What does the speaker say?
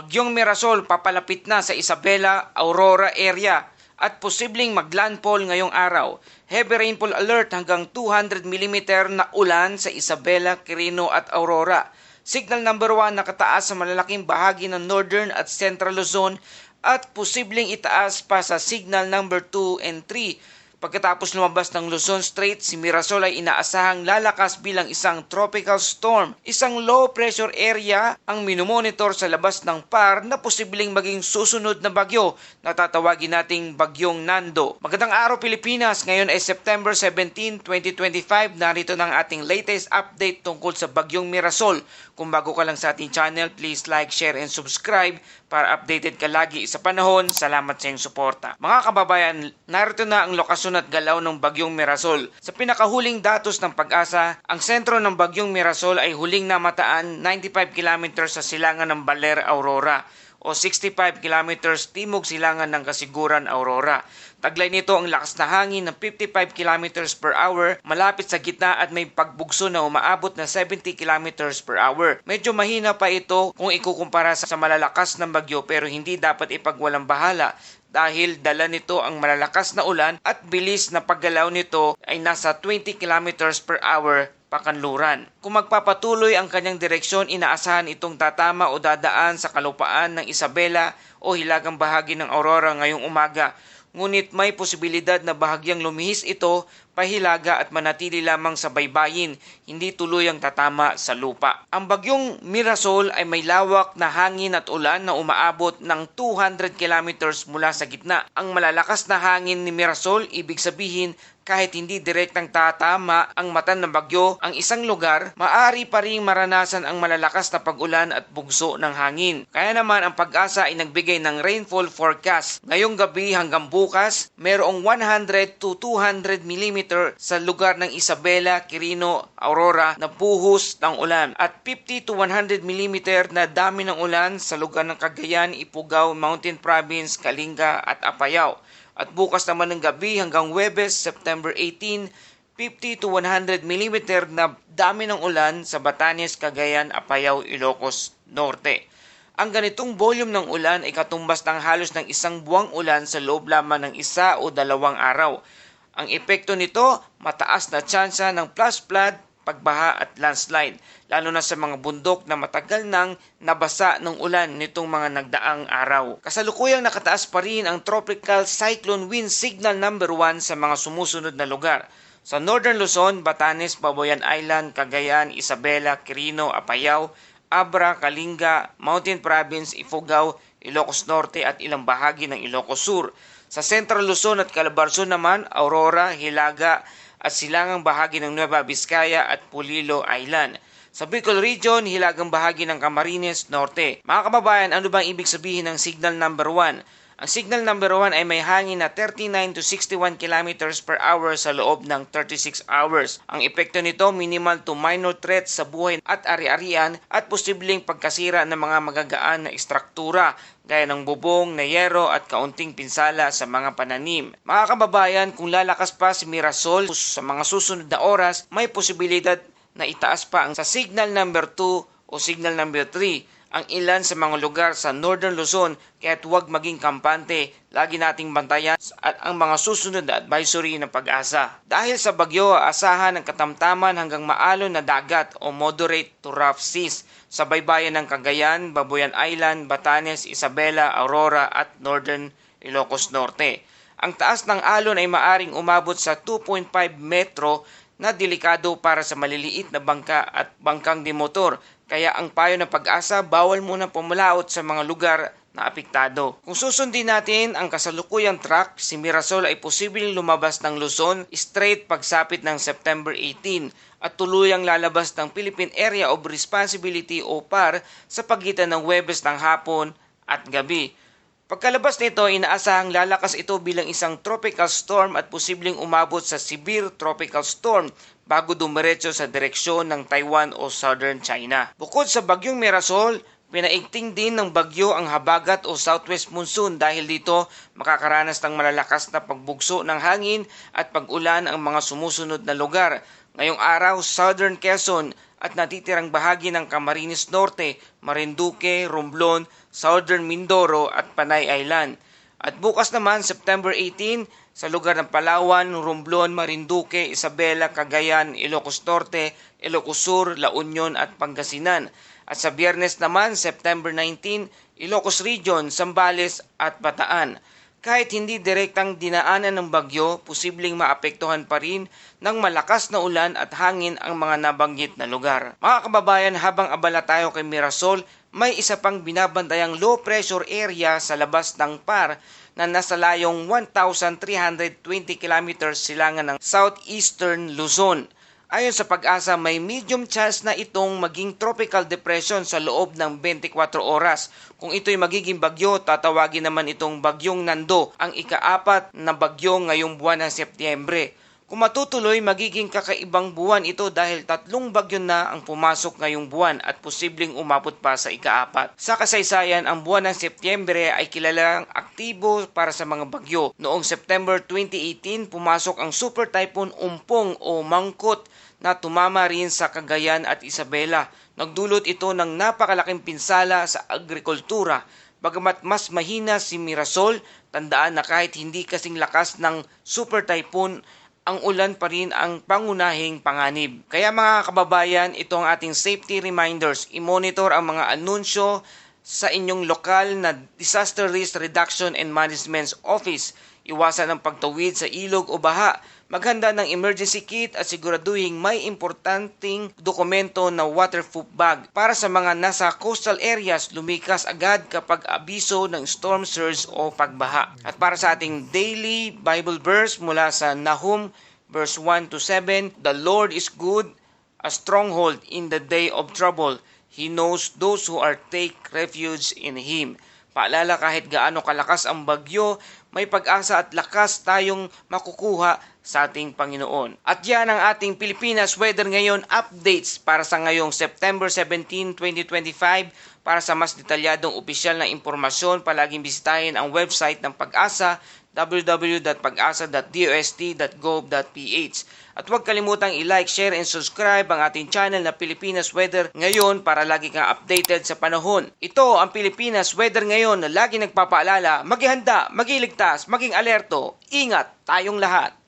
Bagyong Mirasol papalapit na sa Isabela, Aurora area at posibleng maglandfall ngayong araw. Heavy rainfall alert hanggang 200 mm na ulan sa Isabela, Quirino at Aurora. Signal number 1 nakataas sa malalaking bahagi ng Northern at Central Luzon at posibleng itaas pa sa signal number 2 and 3. Pagkatapos lumabas ng Luzon Strait, si Mirasol ay inaasahang lalakas bilang isang tropical storm. Isang low pressure area ang minomonitor sa labas ng PAR na posibleng maging susunod na bagyo na tatawagin nating Bagyong Nando. Magandang araw Pilipinas! Ngayon ay September 17, 2025. Narito ng ating latest update tungkol sa Bagyong Mirasol. Kung bago ka lang sa ating channel, please like, share, and subscribe para updated ka lagi sa panahon. Salamat sa iyong suporta. Mga kababayan, narito na ang lokasyon at galaw ng Bagyong Mirasol. Sa pinakahuling datos ng Pag-asa, ang sentro ng Bagyong Mirasol ay huling namataan 95 km sa silangan ng Baler, Aurora o 65 km timog silangan ng Kasiguran, Aurora. Taglay nito ang lakas na hangin ng 55 km per hour malapit sa gitna at may pagbugso na umaabot na 70 km per hour. Medyo mahina pa ito kung ikukumpara sa malalakas na bagyo pero hindi dapat ipagwalang bahala dahil dala nito ang malalakas na ulan at bilis na paggalaw nito ay nasa 20 km per hour pakanluran. Kung magpapatuloy ang kanyang direksyon, inaasahan itong tatama o dadaan sa kalupaan ng Isabela o hilagang bahagi ng Aurora ngayong umaga. Ngunit may posibilidad na bahagyang lumihis ito pahilaga at manatili lamang sa baybayin, hindi tuluyang tatama sa lupa. Ang Bagyong Mirasol ay may lawak na hangin at ulan na umaabot ng 200 kilometers mula sa gitna. Ang malalakas na hangin ni Mirasol, ibig sabihin kahit hindi direktang tatama ang mata ng bagyo ang isang lugar, maaari pa ring maranasan ang malalakas na pag-ulan at bugso ng hangin. Kaya naman ang Pag-asa ay nagbigay ng rainfall forecast. Ngayong gabi hanggang bukas, mayroong 100 to 200 mm sa lugar ng Isabela, Quirino, Aurora na buhos ng ulan at 50 to 100 mm na dami ng ulan sa lugar ng Cagayan, Ifugao, Mountain Province, Kalinga at Apayao. At bukas naman ng gabi hanggang Huwebes, September 18, 50 to 100 mm na dami ng ulan sa Batanes, Cagayan, Apayao, Ilocos Norte. Ang ganitong volume ng ulan ay katumbas ng halos ng isang buwang ulan sa loob lamang ng 1 o 2 araw. Ang epekto nito, mataas na tsansa ng flash flood, pagbaha at landslide, lalo na sa mga bundok na matagal nang nabasa ng ulan nitong mga nagdaang araw. Kasalukuyang nakataas pa rin ang tropical cyclone wind signal number 1 sa mga sumusunod na lugar. Sa Northern Luzon, Batanes, Babuyan Island, Cagayan, Isabela, Quirino, Apayao, Abra, Kalinga, Mountain Province, Ifugao, Ilocos Norte at ilang bahagi ng Ilocos Sur. Sa Central Luzon at Calabarzon naman, Aurora, Hilaga at silangang bahagi ng Nueva Vizcaya at Pulilo Island. Sa Bicol Region, hilagang bahagi ng Camarines Norte. Mga kababayan, ano bang ibig sabihin ng signal number 1? Ang signal number 1 ay may hangin na 39 to 61 km per hour sa loob ng 36 hours. Ang epekto nito, minimal to minor threat sa buhay at ari-arian at posibleng pagkasira ng mga magagaan na ekstruktura gaya ng bubong, nayero at kaunting pinsala sa mga pananim. Mga kababayan, kung lalakas pa si Mirasol sa mga susunod na oras, may posibilidad na itaas pa ang sa signal number 2 o signal number 3 ang ilan sa mga lugar sa Northern Luzon, kaya't huwag maging kampante. Lagi nating bantayan at ang mga susunod na advisory ng Pag-asa. Dahil sa bagyo, asahan ng katamtaman hanggang maalon na dagat o moderate to rough seas sa baybayin ng Cagayan, Babuyan Island, Batanes, Isabela, Aurora at Northern Ilocos Norte. Ang taas ng alon ay maaring umabot sa 2.5 metro na delikado para sa maliliit na bangka at bangkang dimotor. Kaya ang payo ng Pag-asa, bawal muna pumulaot sa mga lugar na apektado. Kung susundin natin ang kasalukuyang track, si Mirasol ay posibleng lumabas ng Luzon straight pagsapit ng September 18 at tuluyang lalabas ng Philippine Area of Responsibility o PAR sa pagitan ng Huwebes ng hapon at gabi. Pagkalabas nito, inaasahang lalakas ito bilang isang tropical storm at posibleng umabot sa severe tropical storm bago dumiretso sa direksyon ng Taiwan o Southern China. Bukod sa Bagyong Mirasol, pinaigting din ng bagyo ang habagat o southwest monsoon dahil dito makakaranas ng malalakas na pagbugso ng hangin at pag-ulan ang mga sumusunod na lugar. Ngayong araw, Southern Quezon at natitirang bahagi ng Camarines Norte, Marinduque, Romblon, Southern Mindoro at Panay Island. At bukas naman, September 18, sa lugar ng Palawan, Romblon, Marinduque, Isabela, Cagayan, Ilocos Norte, Ilocos Sur, La Union at Pangasinan. At sa Biyernes naman, September 19, Ilocos Region, Zambales at Bataan. Kahit hindi direktang dinaanan ng bagyo, posibleng maapektuhan pa rin ng malakas na ulan at hangin ang mga nabanggit na lugar. Mga kababayan, habang abala tayo kay Mirasol, may isa pang binabantayang low pressure area sa labas ng PAR na nasa layong 1,320 kilometers silangan ng southeastern Luzon. Ayon sa Pag-asa, may medium chance na itong maging tropical depression sa loob ng 24 oras. Kung ito'y magiging bagyo, tatawagin naman itong Bagyong Nando, ang ika-4 na bagyo ngayong buwan ng Setyembre. Kung matutuloy, magiging kakaibang buwan ito dahil 3 bagyo na ang pumasok ngayong buwan at posibleng umabot pa sa ika-4. Sa kasaysayan, ang buwan ng Setyembre ay kilalang aktibo para sa mga bagyo. Noong September 2018, pumasok ang Super Typhoon Umpong o Mangkut na tumama rin sa Cagayan at Isabela. Nagdulot ito ng napakalaking pinsala sa agrikultura. Bagamat mas mahina si Mirasol, tandaan na kahit hindi kasing lakas ng Super Typhoon, ang ulan pa rin ang pangunahing panganib. Kaya mga kababayan, ito ang ating safety reminders. I-monitor ang mga anunsyo sa inyong lokal na Disaster Risk Reduction and Management Office. Iwasan ang pagtawid sa ilog o baha. Maghanda ng emergency kit at siguraduhin may importanteng dokumento na waterproof bag. Para sa mga nasa coastal areas, lumikas agad kapag abiso ng storm surge o pagbaha. At para sa ating daily Bible verse mula sa Nahum verse 1 to 7, "The Lord is good, a stronghold in the day of trouble. He knows those who are take refuge in Him." Paalala, kahit gaano kalakas ang bagyo, may pag-asa at lakas tayong makukuha sa ating Panginoon. At yan ang ating Pilipinas Weather Ngayon updates para sa ngayong September 17, 2025. Para sa mas detalyadong opisyal na impormasyon, palaging bisitahin ang website ng Pag-asa, www.pag-asa.dost.gov.ph. At huwag kalimutang i-like, share, and subscribe ang ating channel na Pilipinas Weather Ngayon para lagi kang updated sa panahon. Ito ang Pilipinas Weather Ngayon na lagi nagpapaalala, maghihanda, magiligtas, maging alerto. Ingat tayong lahat!